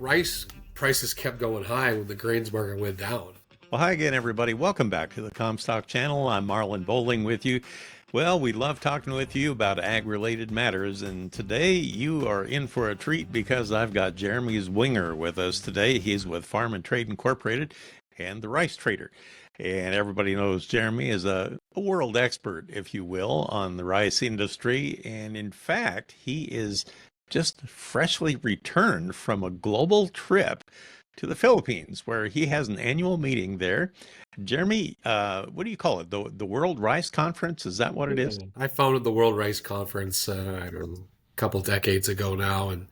rice prices kept going high when the grains market went down. Well, hi again, everybody. Welcome back to the Comstock channel. I'm Marlin Bohling with you. Well, we love talking with you about ag-related matters, and today you are in for a treat because I've got Jeremy Zwinger with us today. He's with Farm and Trade Incorporated and the Rice Trader. And everybody knows Jeremy is a world expert, if you will, on the rice industry. And in fact, he is just freshly returned from a global trip to the Philippines, where he has an annual meeting there. Jeremy, what do you call it? The World Rice Conference? Is that what it Yeah. is? I founded the World Rice Conference, I don't know, a couple decades ago now, and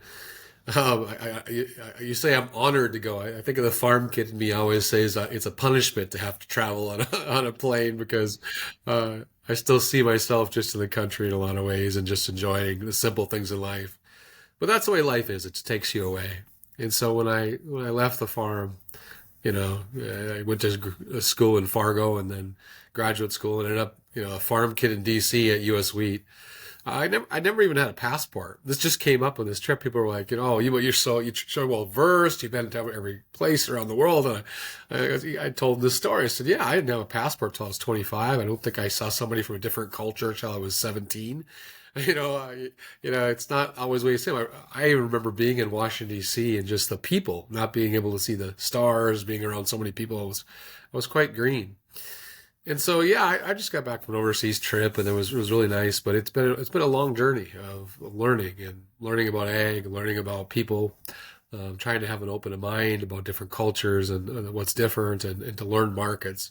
you say I'm honored to go. I think of the farm kid in me always says it's a punishment to have to travel on on a plane because I still see myself just in the country in a lot of ways and just enjoying the simple things in life. But that's the way life is. It just takes you away. And so when I left the farm, I went to a school in Fargo and then graduate school and ended up, a farm kid in DC at US Wheat. I never even had a passport. This just came up on this trip. People were like, you're so well versed. You've been to every place around the world. And I told this story. I said, yeah, I didn't have a passport till I was 25. I don't think I saw somebody from a different culture till I was 17. It's not always what you say. I even remember being in Washington D.C. and just the people, not being able to see the stars, being around so many people. I was quite green. And so, yeah, I just got back from an overseas trip, and it was really nice. But it's been a long journey of learning and learning about ag, learning about people, trying to have an open mind about different cultures and what's different, and to learn markets.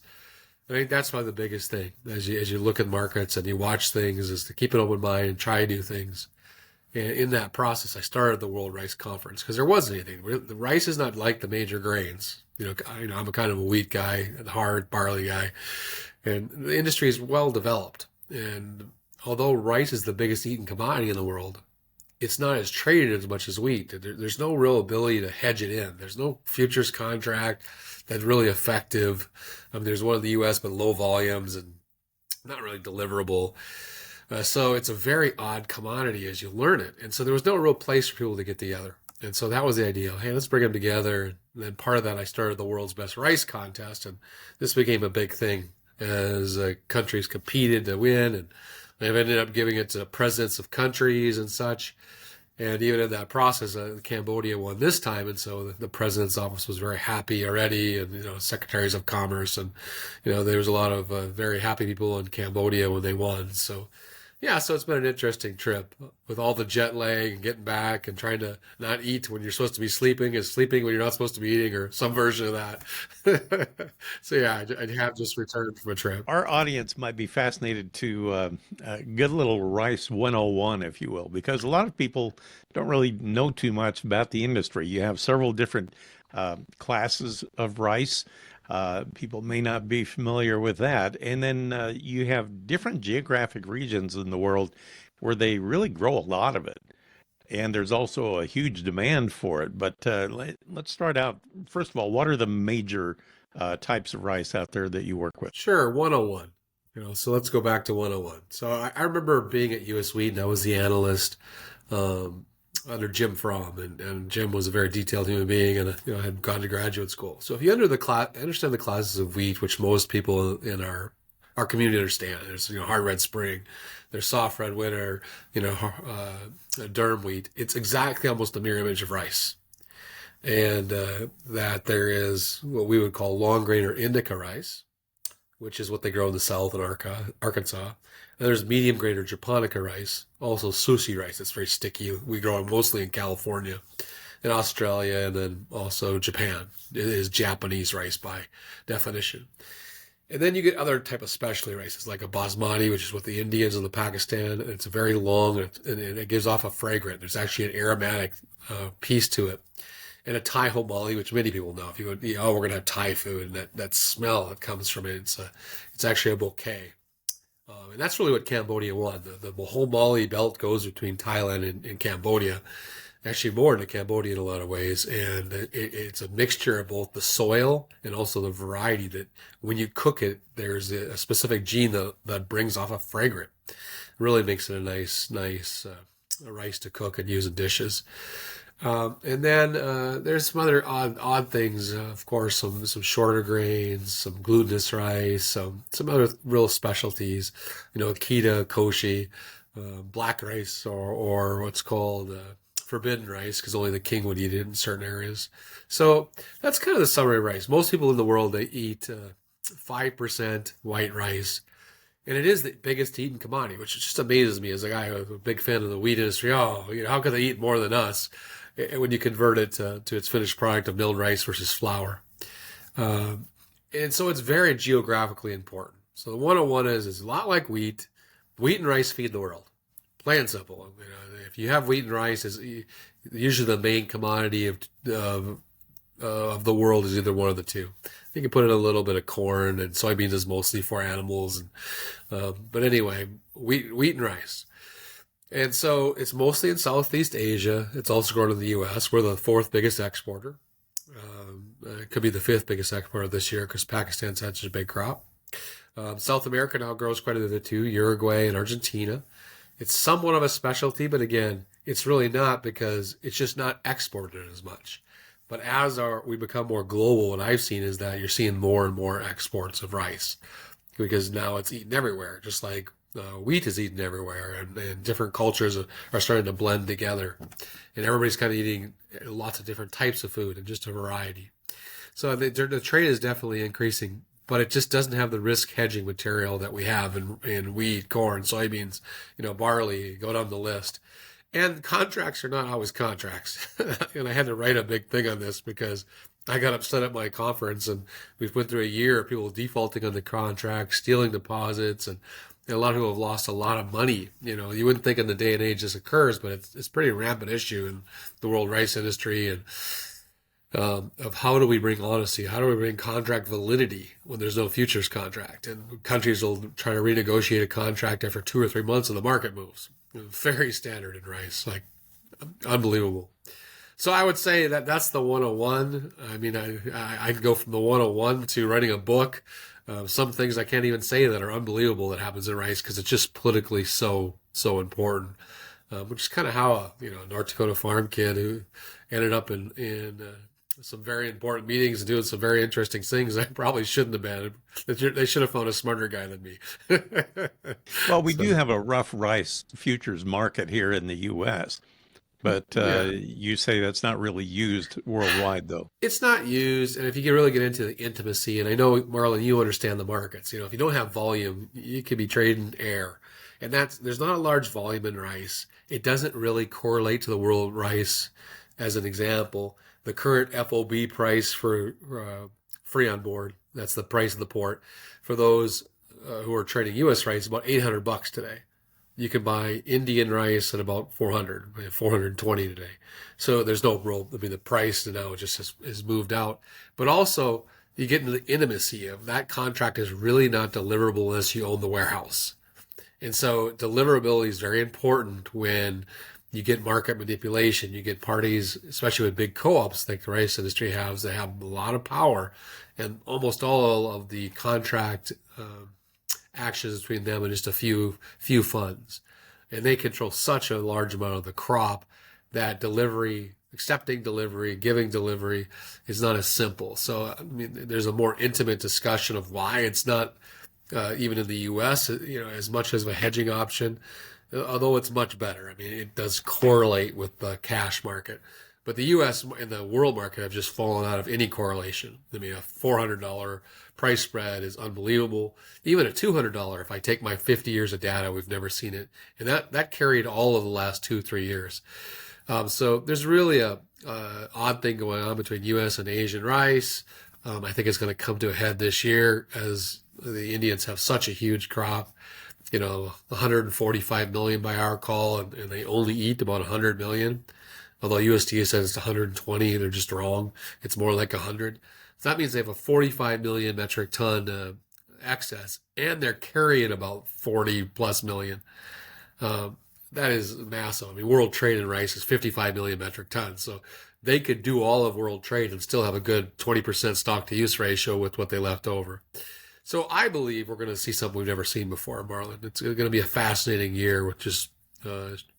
I think that's probably the biggest thing as you look at markets and you watch things is to keep an open mind and try new things. And in that process, I started the World Rice Conference because there wasn't anything. The rice is not like the major grains. I'm a kind of a wheat guy, a hard barley guy, and the industry is well developed. And although rice is the biggest eaten commodity in the world, it's not as traded as much as wheat. There's no real ability to hedge it in. There's no futures contract that's really effective. I mean, there's one in the U.S., but low volumes and not really deliverable. So it's a very odd commodity as you learn it. And so there was no real place for people to get together. And so that was the idea. Hey, let's bring them together. And then part of that, I started the world's best rice contest. And this became a big thing as countries competed to win. And they've ended up giving it to presidents of countries and such. And even in that process, Cambodia won this time, and so the president's office was very happy already, and secretaries of commerce, and there was a lot of very happy people in Cambodia when they won. So yeah, so it's been an interesting trip with all the jet lag and getting back and trying to not eat when you're supposed to be sleeping and sleeping when you're not supposed to be eating or some version of that. So yeah, I have just returned from a trip. Our audience might be fascinated to get a little Rice 101, if you will, because a lot of people don't really know too much about the industry. You have several different classes of rice. People may not be familiar with that. And then you have different geographic regions in the world where they really grow a lot of it. And there's also a huge demand for it. But let's start out. First of all, what are the major types of rice out there that you work with? Sure, 101. So let's go back to 101. So I remember being at US Wheat and I was the analyst um, under Jim Fromm, and Jim was a very detailed human being, and had gone to graduate school. So if you understand the classes of wheat, which most people in our community understand, there's hard red spring, there's soft red winter, durum wheat. It's exactly almost a mirror image of rice, and that there is what we would call long grain or indica rice, which is what they grow in the South in Arkansas. And there's medium grain or japonica rice, also sushi rice. It's very sticky. We grow it mostly in California, in Australia, and then also Japan. It is Japanese rice by definition. And then you get other type of specialty rices like a basmati, which is what the Indians and the Pakistan. And it's very long and it gives off a fragrance. There's actually an aromatic piece to it. And a Thai homali, which many people know. If you go, we're going to have Thai food, and that smell that comes from it, it's actually a bouquet. And that's really what Cambodia won. The whole Mali belt goes between Thailand and Cambodia, actually more into Cambodia in a lot of ways. And it's a mixture of both the soil and also the variety that when you cook it, there's a specific gene that brings off a fragrance. It really makes it a nice rice to cook and use in dishes. And then there's some other odd things, of course, some shorter grains, some glutinous rice, some other real specialties, akita, koshi, black rice, or what's called forbidden rice, because only the king would eat it in certain areas. So that's kind of the summary of rice. Most people in the world they eat 5% white rice, and it is the biggest eaten commodity, which just amazes me as a guy who's a big fan of the wheat industry. Oh, how could they eat more than us when you convert it to its finished product of milled rice versus flour? Um, and so it's very geographically important. So the 101 is a lot like wheat. Wheat and rice feed the world. Plain and simple. If you have wheat and rice, is usually the main commodity of the world is either one of the two. You can put in a little bit of corn, and soybeans is mostly for animals. But anyway, wheat and rice. And so it's mostly in Southeast Asia. It's also grown in the U.S. We're the fourth biggest exporter. It could be the fifth biggest exporter this year because Pakistan's had such a big crop. South America now grows quite a bit too, Uruguay and Argentina. It's somewhat of a specialty, but again, it's really not because it's just not exported as much. But as we become more global, what I've seen is that you're seeing more and more exports of rice because now it's eaten everywhere, just like wheat is eaten everywhere, and different cultures are starting to blend together, and everybody's kind of eating lots of different types of food and just a variety. So the trade is definitely increasing, but it just doesn't have the risk hedging material that we have in wheat, corn, soybeans, barley, go down the list. And contracts are not always contracts. And I had to write a big thing on this because I got upset at my conference and we went through a year of people defaulting on the contract, stealing deposits, and a lot of people have lost a lot of money. You wouldn't think in the day and age this occurs, but it's a pretty rampant issue in the world rice industry and of how do we bring honesty? How do we bring contract validity when there's no futures contract? And countries will try to renegotiate a contract after 2 or 3 months and the market moves. Very standard in rice, like unbelievable. So I would say that that's the 101. I mean, I could go from the 101 to writing a book. Some things I can't even say that are unbelievable that happens in rice because it's just politically so important. Which is kind of how a North Dakota farm kid who ended up in some very important meetings and doing some very interesting things I probably shouldn't have been. They should have found a smarter guy than me. Well, we do So have a rough rice futures market here in the U.S., but yeah. you say that's not really used worldwide, though. It's not used, and if you can really get into the intimacy, and I know Marlon, you understand the markets. If you don't have volume, you could be trading air, and there's not a large volume in rice. It doesn't really correlate to the world rice. As an example, the current FOB price for free on board, that's the price of the port, for those who are trading U.S. rice, about $800 today. You can buy Indian rice at about 400, 420 today. So there's no real, I mean, the price now just has moved out. But also, you get into the intimacy of that contract is really not deliverable unless you own the warehouse. And so deliverability is very important when you get market manipulation. You get parties, especially with big co-ops like the rice industry has, that have a lot of power. And almost all of the contract actions between them and just a few funds. And they control such a large amount of the crop that delivery, accepting delivery, giving delivery is not as simple. So I mean, there's a more intimate discussion of why it's not even in the U.S. As much as a hedging option, although it's much better. I mean, it does correlate with the cash market. But the U.S. and the world market have just fallen out of any correlation. I mean, a $400 price spread is unbelievable. Even a $200, if I take my 50 years of data, we've never seen it. And that carried all of the last 2, 3 years. So there's really a odd thing going on between U.S. and Asian rice. I think it's going to come to a head this year as the Indians have such a huge crop. 145 million by our call, and they only eat about 100 million. Although USDA says it's 120, they're just wrong. It's more like 100. So that means they have a 45 million metric ton excess, and they're carrying about 40 plus million. That is massive. I mean, world trade in rice is 55 million metric tons. So they could do all of world trade and still have a good 20% stock to use ratio with what they left over. So I believe we're going to see something we've never seen before, Marlon. It's going to be a fascinating year with just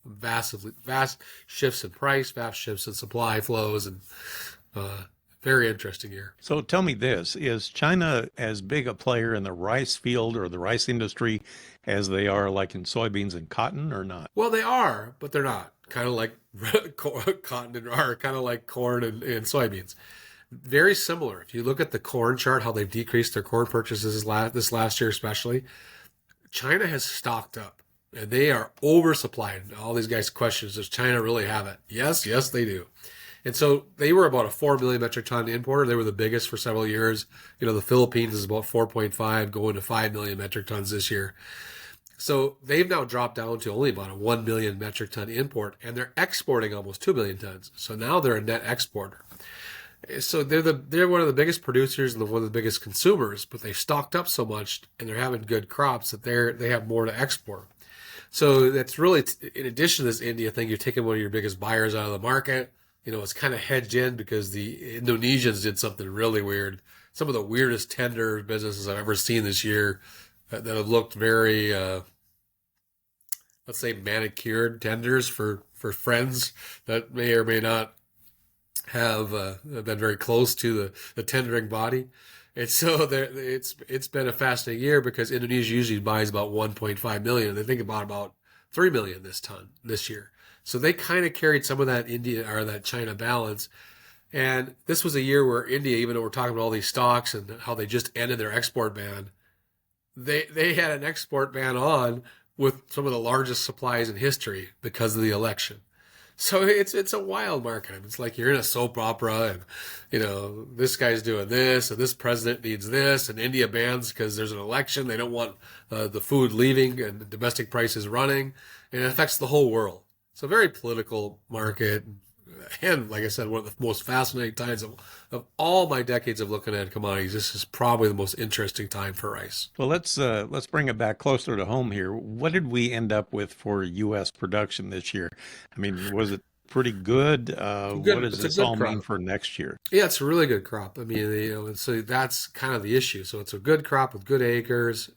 vast shifts in price, vast shifts in supply flows, and uh, very interesting year. So tell me this, is China as big a player in the rice field or the rice industry as they are like in soybeans and cotton or not? Well, they are, but they're not. Kind of like cotton and are kind of like corn and soybeans. Very similar. If you look at the corn chart, how they've decreased their corn purchases this last year, especially, China has stocked up and they are oversupplied. All these guys question, does China really have it? Yes, yes, they do. And so they were about a 4 million metric ton importer. They were the biggest for several years. The Philippines is about 4.5, going to 5 million metric tons this year. So they've now dropped down to only about a 1 million metric ton import, and they're exporting almost 2 million tons. So now they're a net exporter. So they're one of the biggest producers and one of the biggest consumers, but they've stocked up so much and they're having good crops that they have more to export. So that's really, in addition to this India thing, you're taking one of your biggest buyers out of the market. It's kind of hedged in because the Indonesians did something really weird. Some of the weirdest tender businesses I've ever seen this year that have looked very, let's say, manicured tenders for friends that may or may not have been very close to the tendering body. And so it's been a fascinating year because Indonesia usually buys about 1.5 million. They think about 3 million this year. So they kind of carried some of that India or that China balance. And this was a year where India, even though we're talking about all these stocks and how they just ended their export ban, they had an export ban on with some of the largest supplies in history because of the election. So it's a wild market. It's like you're in a soap opera, and this guy's doing this, and this president needs this, and India bans because there's an election. They don't want the food leaving and domestic prices running, and it affects the whole world. So very political market, and like I said, one of the most fascinating times of all my decades of looking at commodities. This is probably the most interesting time for rice. Well, let's bring it back closer to home here. What did we end up with for U.S. production this year? I mean, was it pretty good? What does It's a this good all mean crop. for next year? Yeah, it's a really good crop. I mean, and so that's kind of the issue. So it's a good crop with good acres,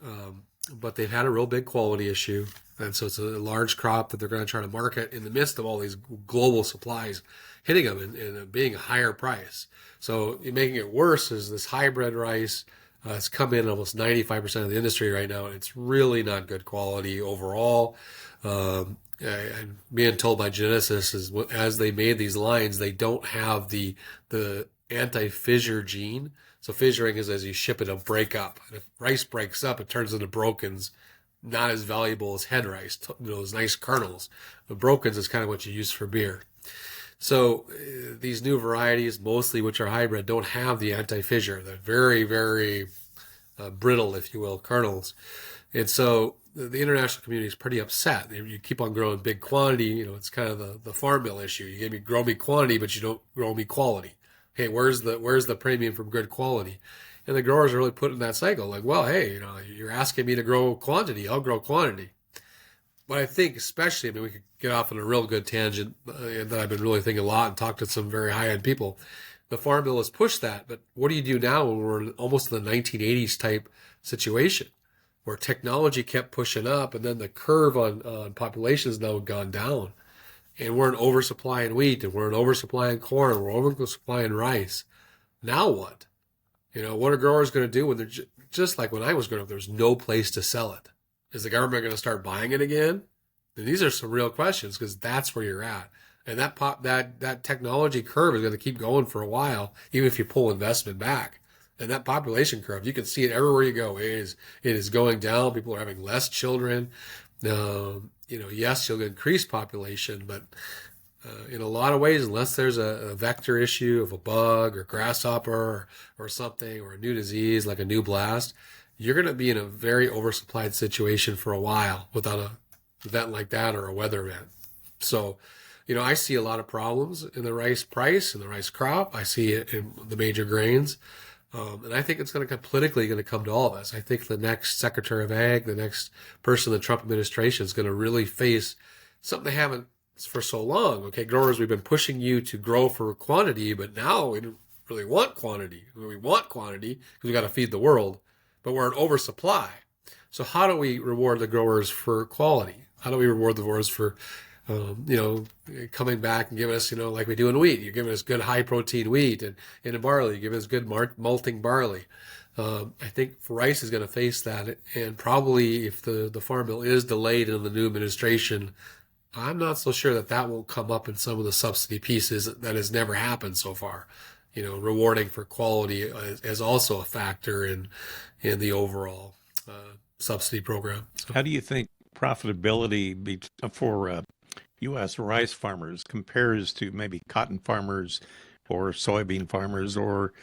but they've had a real big quality issue. And so it's a large crop that they're going to try to market in the midst of all these global supplies hitting them and being a higher price. So making it worse is this hybrid rice. It's come in almost 95% of the industry right now. And it's really not good quality overall. And being told by geneticists is as they made these lines, they don't have the anti-fissure gene. So fissuring is as you ship it, it'll break up. And if rice breaks up, it turns into brokens, not as valuable as head rice, those nice kernels. The brokens is kind of what you use for beer. So these new varieties, mostly which are hybrid, don't have the anti-fissure. They're very, very brittle, if you will, kernels. And so the international community is pretty upset. You keep on growing big quantity. It's kind of the farm bill issue. You give me grow me quantity, but you don't grow me quality. Hey, where's the premium from good quality? And the growers are really put in that cycle. Like, well, hey, you're asking me to grow quantity. I'll grow quantity. But I think especially, I mean, we could get off on a real good tangent that I've been really thinking a lot and talked to some very high-end people. The Farm Bill has pushed that, but what do you do now when we're almost in the 1980s type situation where technology kept pushing up and then the curve on population has now gone down? And we're in oversupply in wheat and we're in oversupply in corn, we're oversupply in rice. Now what? What are growers going to do when they're just like when I was growing up, there's no place to sell it? Is the government going to start buying it again? And these are some real questions because that's where you're at. And that technology curve is going to keep going for a while, even if you pull investment back. And that population curve, you can see it everywhere you go. It is going down. People are having less children. Yes, you'll increase population, but in a lot of ways, unless there's a vector issue of a bug or grasshopper or something or a new disease like a new blast, you're going to be in a very oversupplied situation for a while without an event like that or a weather event. So, I see a lot of problems in the rice price and the rice crop. I see it in the major grains. And I think it's politically going to come to all of us. I think the next Secretary of Ag, the next person in the Trump administration is going to really face something they haven't for so long. Okay, growers, we've been pushing you to grow for quantity, but now we don't really want quantity. We want quantity because we got to feed the world, but we're in oversupply. So how do we reward the growers for quality? How do we reward the growers for coming back and giving us, like we do in wheat, you're giving us good high protein wheat, and in barley, you're giving us good malting barley. I think rice is going to face that, and probably if the farm bill is delayed in the new administration, I'm not so sure that that won't come up in some of the subsidy pieces. That has never happened so far. Rewarding for quality is also a factor in the overall subsidy program. So. How do you think profitability for U.S. rice farmers compares to maybe cotton farmers or soybean farmers or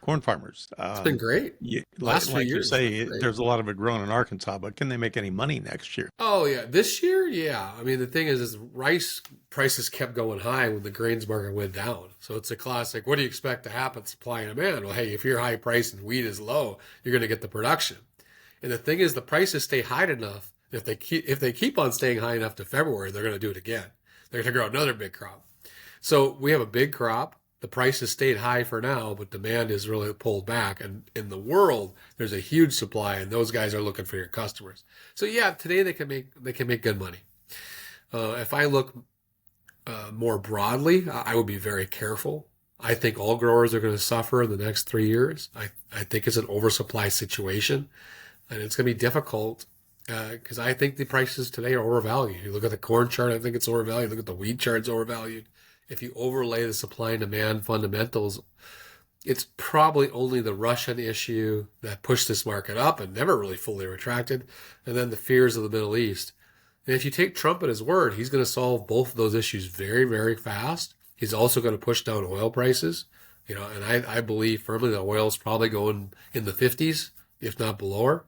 corn farmers? It's been great. Like, Last few like you years, it's been say, great. there's a lot of it grown in Arkansas, but can they make any money next year? Oh yeah, this year, yeah. I mean, the thing is rice prices kept going high when the grains market went down. So it's a classic. What do you expect to happen? Supply and demand. Well, hey, if you're high price and wheat is low, you're going to get the production. And the thing is, the prices stay high enough. If they keep on staying high enough to February, they're going to do it again. They're going to grow another big crop. So we have a big crop. The price has stayed high for now, but demand is really pulled back. And in the world, there's a huge supply, and those guys are looking for your customers. So yeah, today they can make good money. If I look more broadly, I would be very careful. I think all growers are going to suffer in the next 3 years. I think it's an oversupply situation, and it's going to be difficult because I think the prices today are overvalued. You look at the corn chart, I think it's overvalued. Look at the wheat chart, it's overvalued. If you overlay the supply and demand fundamentals, it's probably only the Russian issue that pushed this market up and never really fully retracted, and then the fears of the Middle East. And if you take Trump at his word, he's going to solve both of those issues very, very fast. He's also going to push down oil prices, and I believe firmly that oil is probably going in the 50s, if not below.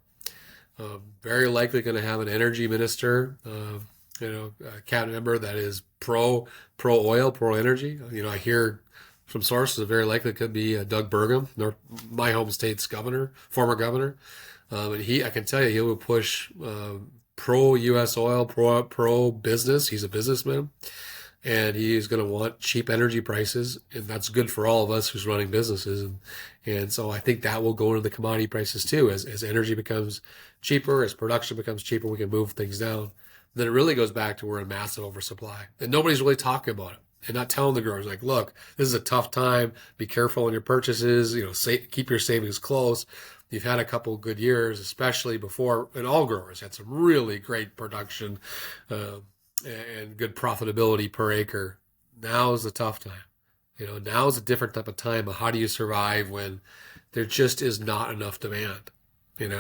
Very likely going to have an energy minister, a cabinet member that is pro oil, pro energy. I hear from sources that very likely could be Doug Burgum, my home state's governor, former governor. And I can tell you, he will push pro U.S. oil, pro business. He's a businessman, and he's going to want cheap energy prices, and that's good for all of us who's running businesses. And so I think that will go into the commodity prices too, as energy becomes cheaper, as production becomes cheaper, we can move things down. Then it really goes back to we're in massive oversupply, and nobody's really talking about it and not telling the growers, like, look, this is a tough time. Be careful on your purchases. Keep your savings close. You've had a couple of good years, especially before, and all growers had some really great production and good profitability per acre. Now is a tough time. Now is a different type of time. But how do you survive when there just is not enough demand? And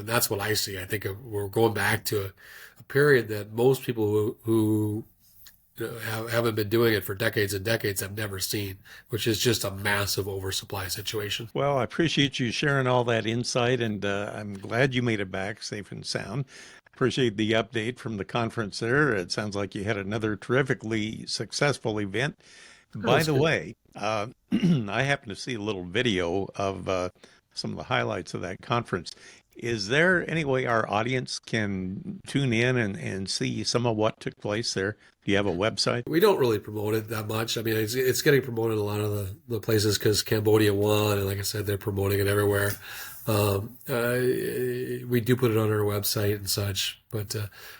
that's what I see. I think we're going back to a period that most people who haven't been doing it for decades and decades have never seen, which is just a massive oversupply situation. Well, I appreciate you sharing all that insight, and I'm glad you made it back safe and sound. Appreciate the update from the conference there. It sounds like you had another terrifically successful event. By That's the good. way, I happened to see a little video of some of the highlights of that conference. Is there any way our audience can tune in and see some of what took place there? Do you have a website? We don't really promote it that much. I mean, it's getting promoted in a lot of the places because Cambodia won, and like I said, they're promoting it everywhere. We do put it on our website and such, but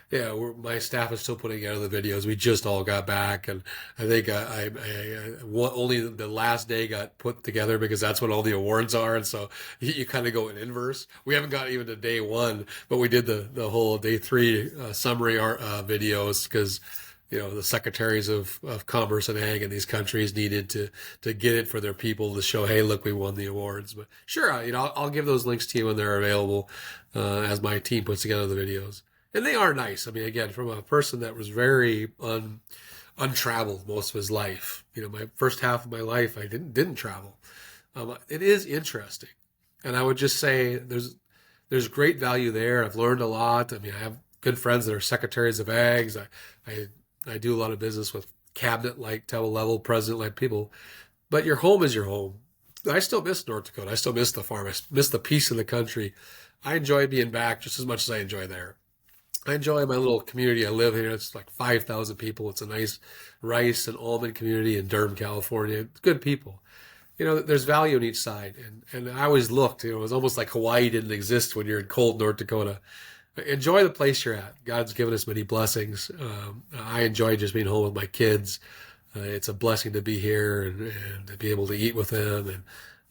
yeah, my staff is still putting together the videos. We just all got back, and I think only the last day got put together because that's when all the awards are, and so you kind of go in inverse. We haven't got even to day one, but we did the whole day three summary videos because the secretaries of commerce and ag in these countries needed to get it for their people to show, hey, look, we won the awards. But sure, I'll give those links to you when they're available as my team puts together the videos. And they are nice. I mean, again, from a person that was very untraveled most of his life. My first half of my life, I didn't travel. It is interesting, and I would just say there's great value there. I've learned a lot. I mean, I have good friends that are secretaries of ags. I do a lot of business with cabinet-like, level president-like people, but your home is your home. I still miss North Dakota. I still miss the farm. I miss the peace of the country. I enjoy being back just as much as I enjoy there. I enjoy my little community. I live here. It's like 5,000 people. It's a nice rice and almond community in Durham, California. It's good people. There's value on each side. And I always looked, it was almost like Hawaii didn't exist when you're in cold North Dakota. enjoy the place you're at. God's given us many blessings. I enjoy just being home with my kids. It's a blessing to be here and to be able to eat with them, and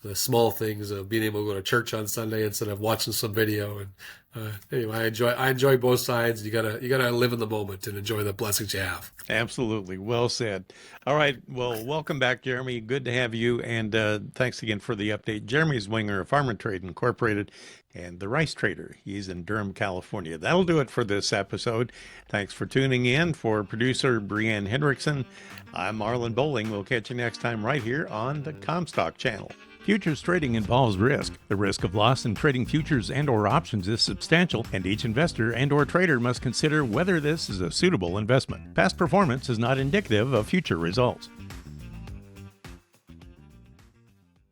the small things of being able to go to church on Sunday instead of watching some video. And anyway, I enjoy both sides. You gotta live in the moment and enjoy the blessings you have. Absolutely. Well said. All right. Well, welcome back, Jeremy. Good to have you. And thanks again for the update. Jeremy Zwinger of Farm and Trade Incorporated and the Rice Trader. He's in Durham, California. That'll do it for this episode. Thanks for tuning in. For producer Brianne Hendrickson, I'm Marlin Bohling. We'll catch you next time right here on the Comstock Channel. Futures trading involves risk. The risk of loss in trading futures and or options is substantial, and each investor and or trader must consider whether this is a suitable investment. Past performance is not indicative of future results.